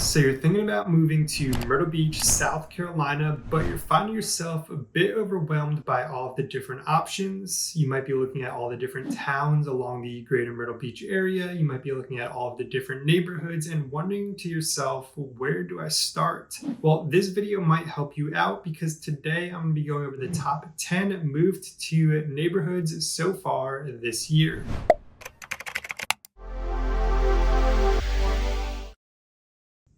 So you're thinking about moving to Myrtle Beach, South Carolina, but you're finding yourself a bit overwhelmed by all of the different options. You might be looking at all the different towns along the greater Myrtle Beach area. You might be looking at all of the different neighborhoods and wondering to yourself, where do I start? Well, this video might help you out because today I'm going to be going over the top 10 moved to neighborhoods so far this year.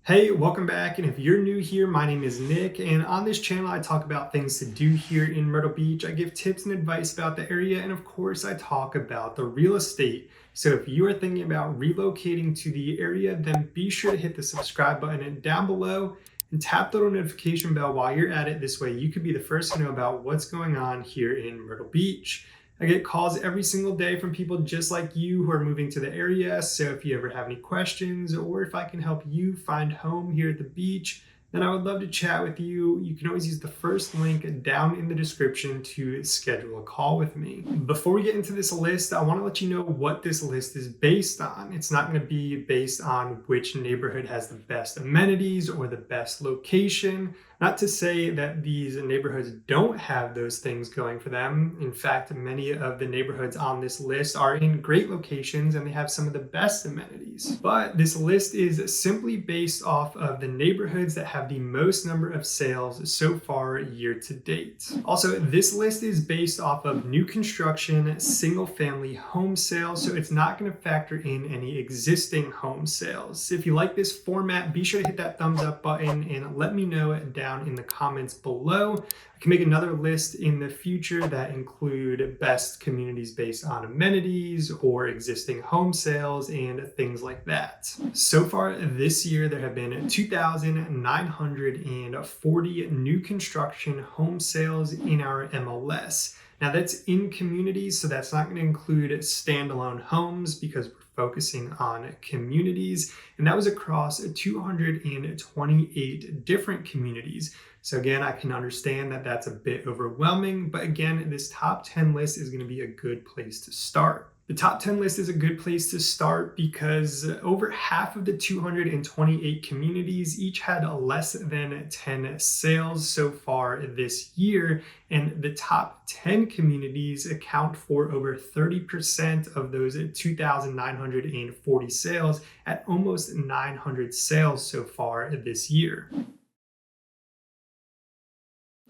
Hey, welcome back, and if you're new here, my name is Nick, and on this channel I talk about things to do here in Myrtle Beach. I give tips and advice about the area, and of course I talk about the real estate. So if you are thinking about relocating to the area, then be sure to hit the subscribe button down below and tap the little notification bell while you're at it. This way you could be the first to know about what's going on here in Myrtle Beach. I get calls every single day from people just like you who are moving to the area. So if you ever have any questions or if I can help you find home here at the beach, then I would love to chat with you. You can always use the first link down in the description to schedule a call with me. Before we get into this list, I want to let you know what this list is based on. It's not going to be based on which neighborhood has the best amenities or the best location. Not to say that these neighborhoods don't have those things going for them. In fact, many of the neighborhoods on this list are in great locations and they have some of the best amenities. But this list is simply based off of the neighborhoods that have the most number of sales so far year to date. Also, this list is based off of new construction, single family home sales, so it's not going to factor in any existing home sales. If you like this format, be sure to hit that thumbs up button and let me know down in the comments below. I can make another list in the future that include best communities based on amenities or existing home sales and things like that. So far this year, there have been 2,940 new construction home sales in our MLS. Now that's in communities, so that's not going to include standalone homes because we're focusing on communities, and that was across 228 different communities. So again, I can understand that that's a bit overwhelming, but again, this top 10 list is going to be a good place to start. The top 10 list is a good place to start because over half of the 228 communities each had less than 10 sales so far this year, and the top 10 communities account for over 30% of those 2,940 sales at almost 900 sales so far this year.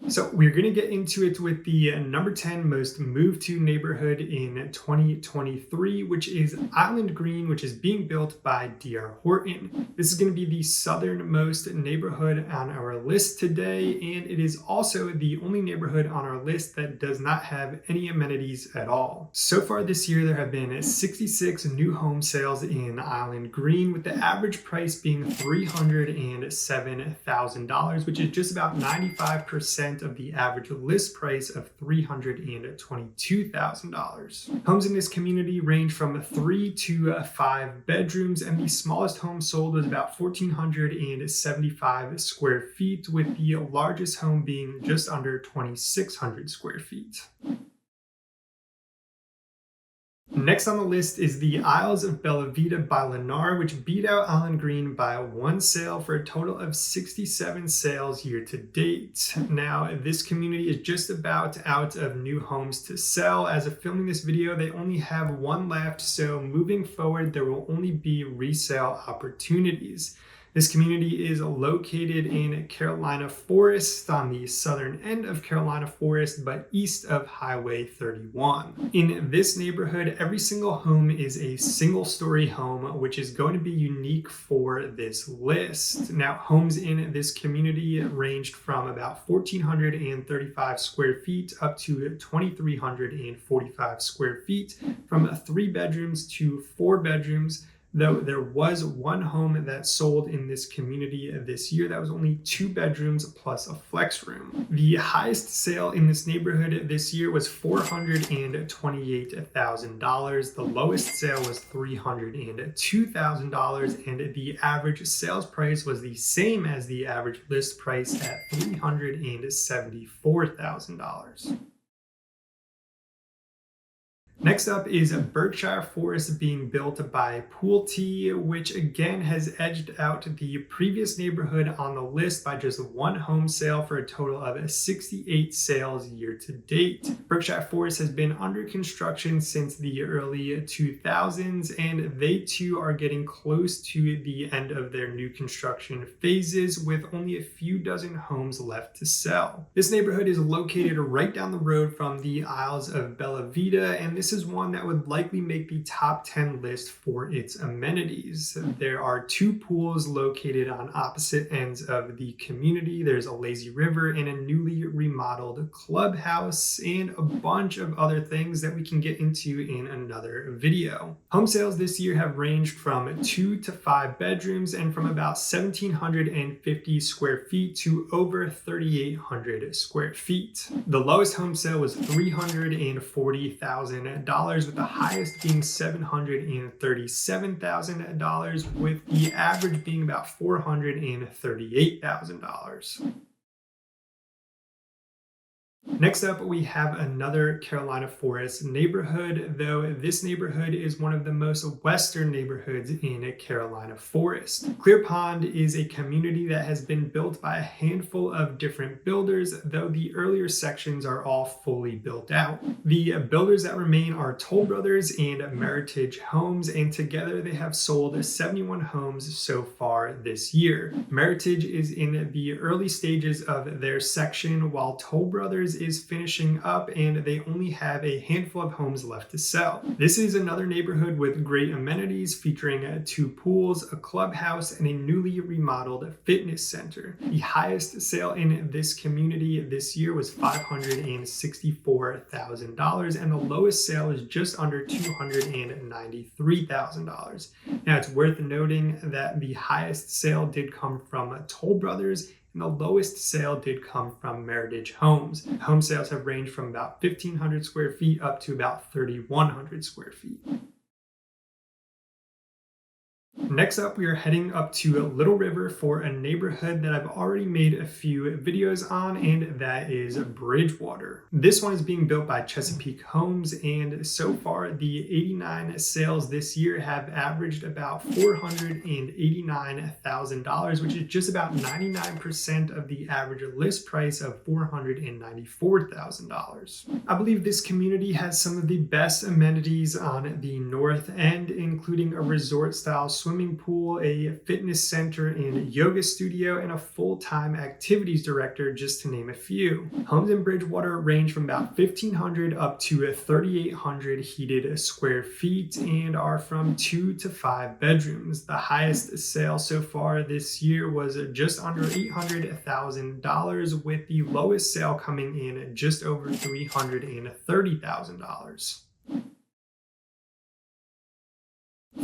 So we're going to get into it with the number 10 most moved to neighborhood in 2023, which is Island Green, which is being built by D.R. Horton. This is going to be the southernmost neighborhood on our list today, and it is also the only neighborhood on our list that does not have any amenities at all. So far this year, there have been 66 new home sales in Island Green, with the average price being $307,000, which is just about 95% of the average list price of $322,000. Homes in this community range from 3 to 5 bedrooms, and the smallest home sold was about 1,475 square feet, with the largest home being just under 2,600 square feet. Next on the list is the Isles of Bellavita by Lennar, which beat out Island Green by one sale for a total of 67 sales year to date. Now, this community is just about out of new homes to sell. As of filming this video, they only have one left, so moving forward, there will only be resale opportunities. This community is located in Carolina Forest, on the southern end of Carolina Forest, but east of Highway 31. In this neighborhood, every single home is a single-story home, which is going to be unique for this list. Now, homes in this community ranged from about 1,435 square feet up to 2,345 square feet, from 3 bedrooms to 4 bedrooms. Though there was one home that sold in this community this year that was only 2 bedrooms plus a flex room. The highest sale in this neighborhood this year was $428,000. The lowest sale was $302,000, and the average sales price was the same as the average list price at $374,000. Next up is Berkshire Forest being built by Pawleys, which again has edged out the previous neighborhood on the list by just one home sale for a total of 68 sales year to date. Berkshire Forest has been under construction since the early 2000s, and they too are getting close to the end of their new construction phases with only a few dozen homes left to sell. This neighborhood is located right down the road from the Isles of Bellavita, and this is one that would likely make the top 10 list for its amenities. There are 2 pools located on opposite ends of the community. There's a lazy river and a newly remodeled clubhouse and a bunch of other things that we can get into in another video. Home sales this year have ranged from 2 to 5 bedrooms and from about 1,750 square feet to over 3,800 square feet. The lowest home sale was $340,000, with the highest being $737,000, with the average being about $438,000. Next up, we have another Carolina Forest neighborhood, though this neighborhood is one of the most western neighborhoods in Carolina Forest. Clear Pond is a community that has been built by a handful of different builders, though the earlier sections are all fully built out. The builders that remain are Toll Brothers and Meritage Homes, and together they have sold 71 homes so far this year. Meritage is in the early stages of their section, while Toll Brothers is finishing up and they only have a handful of homes left to sell. This is another neighborhood with great amenities featuring 2 pools, a clubhouse, and a newly remodeled fitness center. The highest sale in this community this year was $564,000, and the lowest sale is just under $293,000. Now, it's worth noting that the highest sale did come from Toll Brothers, and the lowest sale did come from Meritage Homes. Home sales have ranged from about 1,500 square feet up to about 3,100 square feet. Next up, we are heading up to Little River for a neighborhood that I've already made a few videos on, and that is Bridgewater. This one is being built by Chesapeake Homes, and so far the 89 sales this year have averaged about $489,000, which is just about 99% of the average list price of $494,000. I believe this community has some of the best amenities on the north end, including a resort-style swimming pool, a fitness center and yoga studio, and a full-time activities director, just to name a few. Homes in Bridgewater range from about 1,500 up to 3,800 heated square feet and are from 2 to 5 bedrooms. The highest sale so far this year was just under $800,000, with the lowest sale coming in just over $330,000.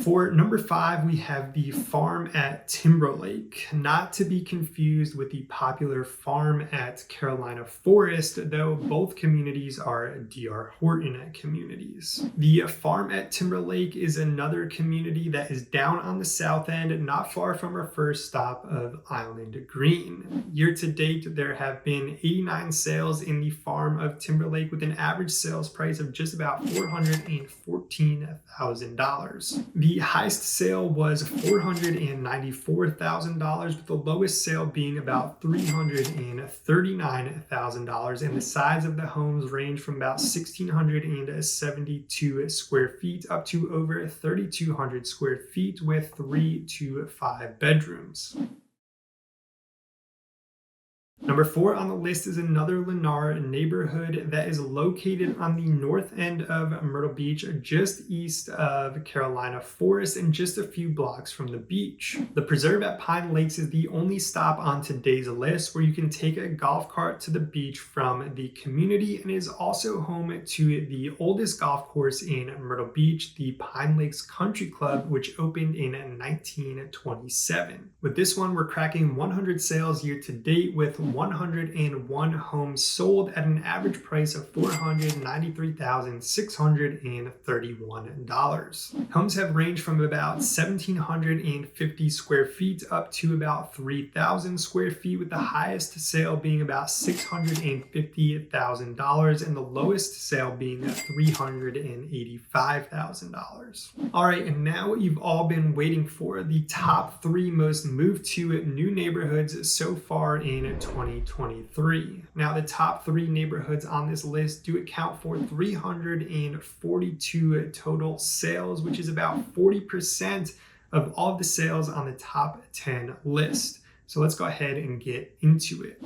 For number 5, we have the farm at Timberlake, not to be confused with the popular farm at Carolina Forest, though both communities are D.R. Horton communities. The farm at Timberlake is another community that is down on the south end, not far from our first stop of Island Green. Year to date, there have been 89 sales in the farm of Timberlake, with an average sales price of just about $414,000. The highest sale was $494,000, with the lowest sale being about $339,000, and the size of the homes range from about 1,672 square feet up to over 3,200 square feet, with 3 to 5 bedrooms. Number 4 on the list is another Lennar neighborhood that is located on the north end of Myrtle Beach, just east of Carolina Forest and just a few blocks from the beach. The preserve at Pine Lakes is the only stop on today's list where you can take a golf cart to the beach from the community, and is also home to the oldest golf course in Myrtle Beach, the Pine Lakes Country Club, which opened in 1927. With this one, we're cracking 100 sales year to date, with 101 homes sold at an average price of $493,631. Homes have ranged from about 1,750 square feet up to about 3,000 square feet, with the highest sale being about $650,000 and the lowest sale being $385,000. All right, and now what you've all been waiting for, the top 3 most moved to new neighborhoods so far in 2023. Now, the top 3 neighborhoods on this list do account for 342 total sales, which is about 40% of all of the sales on the top 10 list. So let's go ahead and get into it.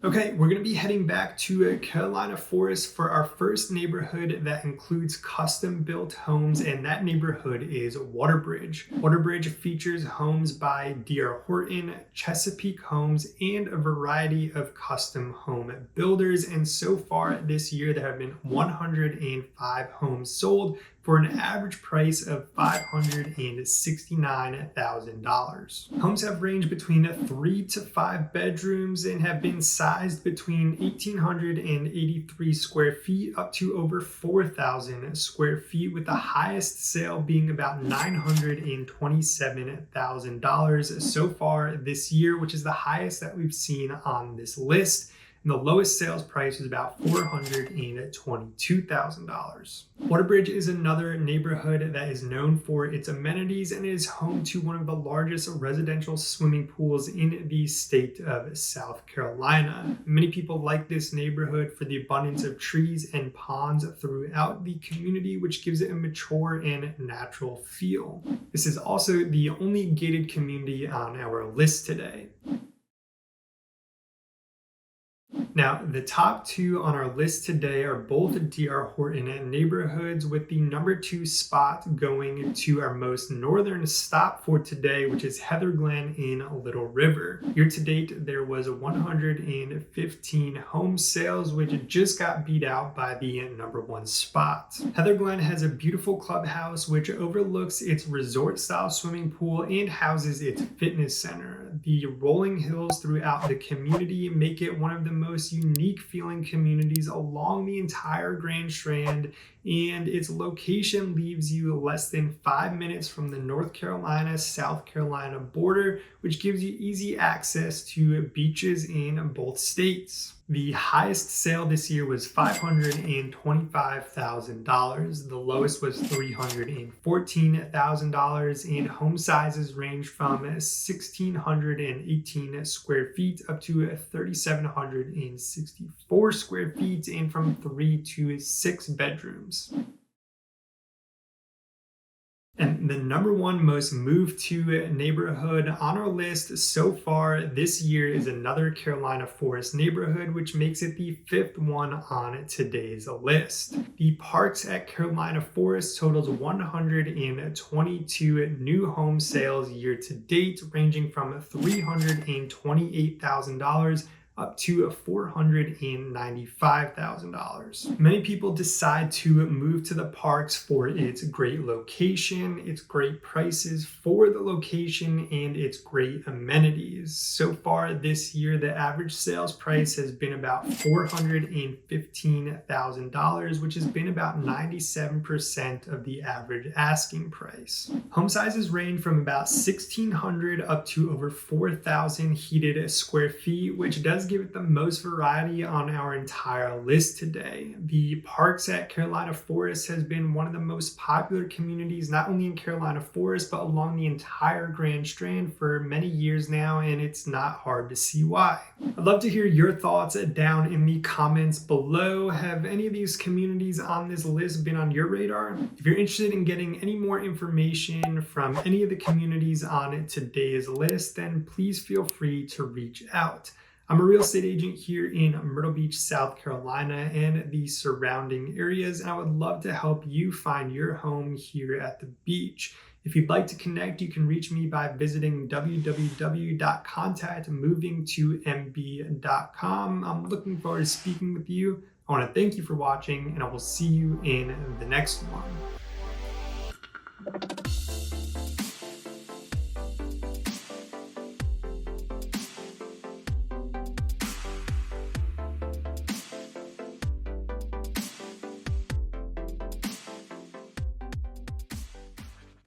Okay, we're going to be heading back to Carolina Forest for our first neighborhood that includes custom-built homes, and that neighborhood is Waterbridge. Waterbridge features homes by D.R. Horton, Chesapeake Homes, and a variety of custom home builders, and so far this year there have been 105 homes sold for an average price of $569,000. Homes have ranged between 3 to 5 bedrooms and have been sized between 1,883 square feet up to over 4,000 square feet, with the highest sale being about $927,000 so far this year, which is the highest that we've seen on this list. And the lowest sales price was about $422,000. Waterbridge is another neighborhood that is known for its amenities and is home to one of the largest residential swimming pools in the state of South Carolina. Many people like this neighborhood for the abundance of trees and ponds throughout the community, which gives it a mature and natural feel. This is also the only gated community on our list today. Now, the top 2 on our list today are both D.R. Horton neighborhoods, with the number 2 spot going to our most northern stop for today, which is Heather Glen in Little River. Year to date, there was 115 home sales, which just got beat out by the number 1 spot. Heather Glen has a beautiful clubhouse which overlooks its resort-style swimming pool and houses its fitness center. The rolling hills throughout the community make it one of the most unique feeling communities along the entire Grand Strand, and its location leaves you less than 5 minutes from the North Carolina-South Carolina border, which gives you easy access to beaches in both states. The highest sale this year was $525,000. The lowest was $314,000, and home sizes range from 1,618 square feet up to 3,764 square feet, and from 3 to 6 bedrooms. And the number 1 most moved to neighborhood on our list so far this year is another Carolina Forest neighborhood, which makes it the 5th one on today's list. The Parks at Carolina Forest totals 122 new home sales year to date, ranging from $328,000 up to $495,000. Many people decide to move to the parks for its great location, its great prices for the location, and its great amenities. So far this year, the average sales price has been about $415,000, which has been about 97% of the average asking price. Home sizes range from about 1,600 up to over 4,000 heated square feet, which does give it the most variety on our entire list today. The Parks at Carolina Forest has been one of the most popular communities, not only in Carolina Forest, but along the entire Grand Strand for many years now, and it's not hard to see why. I'd love to hear your thoughts down in the comments below. Have any of these communities on this list been on your radar? If you're interested in getting any more information from any of the communities on today's list, then please feel free to reach out. I'm a real estate agent here in Myrtle Beach, South Carolina, and the surrounding areas, and I would love to help you find your home here at the beach. If you'd like to connect, you can reach me by visiting www.contactmovingtomb.com. I'm looking forward to speaking with you. I want to thank you for watching, and I will see you in the next one.